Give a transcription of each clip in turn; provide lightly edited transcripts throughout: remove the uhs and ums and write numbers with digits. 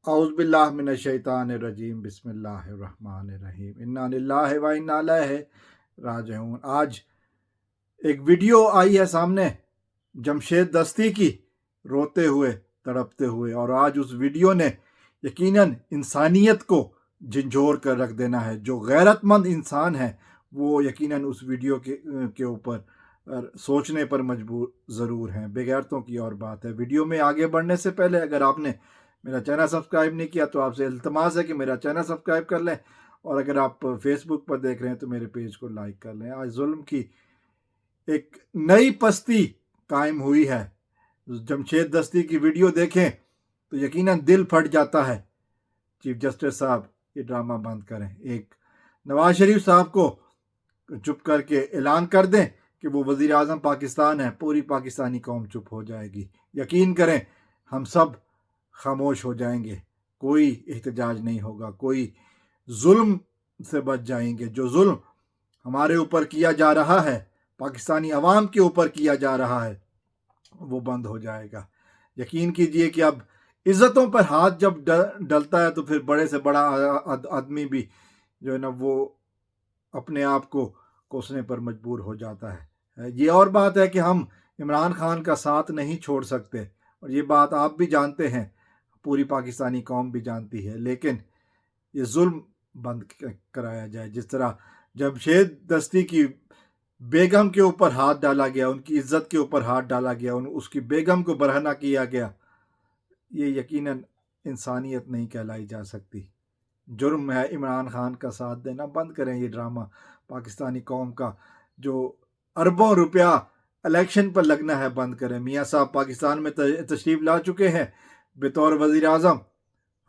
औज़ु बिल्लाहि मिनश शैतानिर रजीम बिस्मिल्लाहिर रहमानिर रहीम इन्ना लिल्लाहि व इन्ना इलैहि राजिऊन। आज एक वीडियो आई है सामने जमशेद दस्ती की, रोते हुए तड़पते हुए, और आज उस वीडियो ने यकीनन इंसानियत को झंझोर कर रख देना है। जो गैरतमंद इंसान है वो यकीनन उस वीडियो के ऊपर सोचने पर मजबूर ज़रूर हैं। बेगैरतों की और बात है। वीडियो में आगे बढ़ने से पहले अगर आपने मेरा चैनल सब्सक्राइब नहीं किया तो आपसे इल्तमास है कि मेरा चैनल सब्सक्राइब कर लें, और अगर आप फेसबुक पर देख रहे हैं तो मेरे पेज को लाइक कर लें। आज जुल्म की एक नई पस्ती कायम हुई है। जमशेद दस्ती की वीडियो देखें तो यकीनन दिल फट जाता है। चीफ जस्टिस साहब ये ड्रामा बंद करें। एक नवाज शरीफ साहब को चुप करके ऐलान कर दें कि वो वज़ीर आज़म पाकिस्तान है, पूरी पाकिस्तानी कौम चुप हो जाएगी। यकीन करें हम सब खामोश हो जाएंगे, कोई एहतजाज नहीं होगा, कोई जुल्म से बच जाएंगे। जो जुल्म हमारे ऊपर किया जा रहा है, पाकिस्तानी अवाम के ऊपर किया जा रहा है, वो बंद हो जाएगा। यकीन कीजिए कि अब इज्जतों पर हाथ जब डलता है तो फिर बड़े से बड़ा आदमी भी जो है ना वो अपने आप को कोसने पर मजबूर हो जाता है। ये और बात है कि हम इमरान खान का साथ नहीं छोड़ सकते, और ये बात आप भी जानते हैं, पूरी पाकिस्तानी कौम भी जानती है। लेकिन ये जुल्म बंद कराया जाए। जिस तरह जमशेद दस्ती की बेगम के ऊपर हाथ डाला गया, उनकी इज्जत के ऊपर हाथ डाला गया, उसकी बेगम को बरहना किया गया, ये यकीनन इंसानियत नहीं कहलाई जा सकती। जुर्म है इमरान खान का साथ देना। बंद करें ये ड्रामा। पाकिस्तानी कौम का जो अरबों रुपया इलेक्शन पर लगना है बंद करें। मियाँ साहब पाकिस्तान में तशरीफ़ ला चुके हैं बतौर वज़ीर आज़म।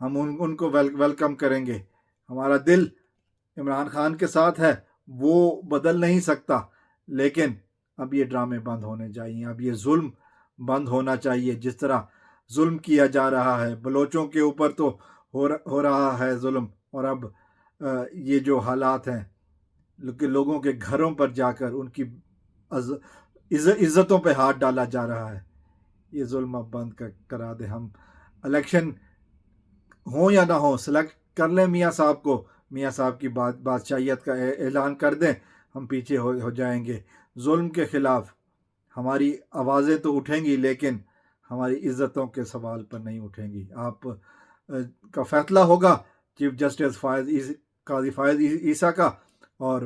हम उनको वेलकम करेंगे। हमारा दिल इमरान खान के साथ है, वो बदल नहीं सकता, लेकिन अब ये ड्रामे बंद होने चाहिए। अब ये जुल्म बंद होना चाहिए। जिस तरह जुल्म किया जा रहा है, बलोचों के ऊपर तो हो रहा है जुल्म, और अब ये जो हालात हैं लोगों के घरों पर जाकर उनकी इज्जतों पे हाथ डाला जा रहा है, ये जुल्म अब बंद करा दे। हम इलेक्शन हो या ना हो सेलेक्ट कर लें मियाँ साहब को, मियाँ साहब की बादशाहियत का ऐलान कर दें, हम पीछे हो जाएंगे। जुल्म के ख़िलाफ़ हमारी आवाज़ें तो उठेंगी, लेकिन हमारी इज्जतों के सवाल पर नहीं उठेंगी। आप का फैसला होगा चीफ जस्टिस काजी फ़ायज़ ईसा का, और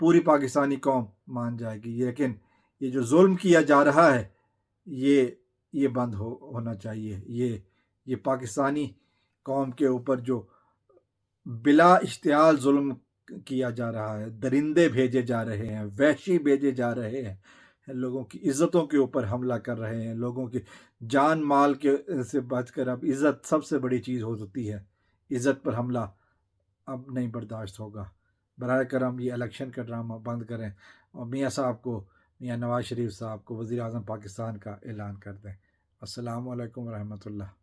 पूरी पाकिस्तानी कौम मान जाएगी। लेकिन ये जो जुल्म किया जा रहा है ये बंद होना चाहिए। ये पाकिस्तानी कौम के ऊपर जो बिला इश्तियाल जुल्म किया जा रहा है, दरिंदे भेजे जा रहे हैं, वहशी भेजे जा रहे हैं, लोगों की इज्जतों के ऊपर हमला कर रहे हैं, लोगों की जान माल के से बचकर अब इज्जत सबसे बड़ी चीज़ होती है। इज्जत पर हमला अब नहीं बर्दाश्त होगा। बराए करम ये इलेक्शन का ड्रामा बंद करें, और मियाँ साहब को, मियाँ नवाज शरीफ साहब को वज़ीर आज़म पाकिस्तान का ऐलान कर दें। अस्सलामु अलैकुम रहमतुल्लाह।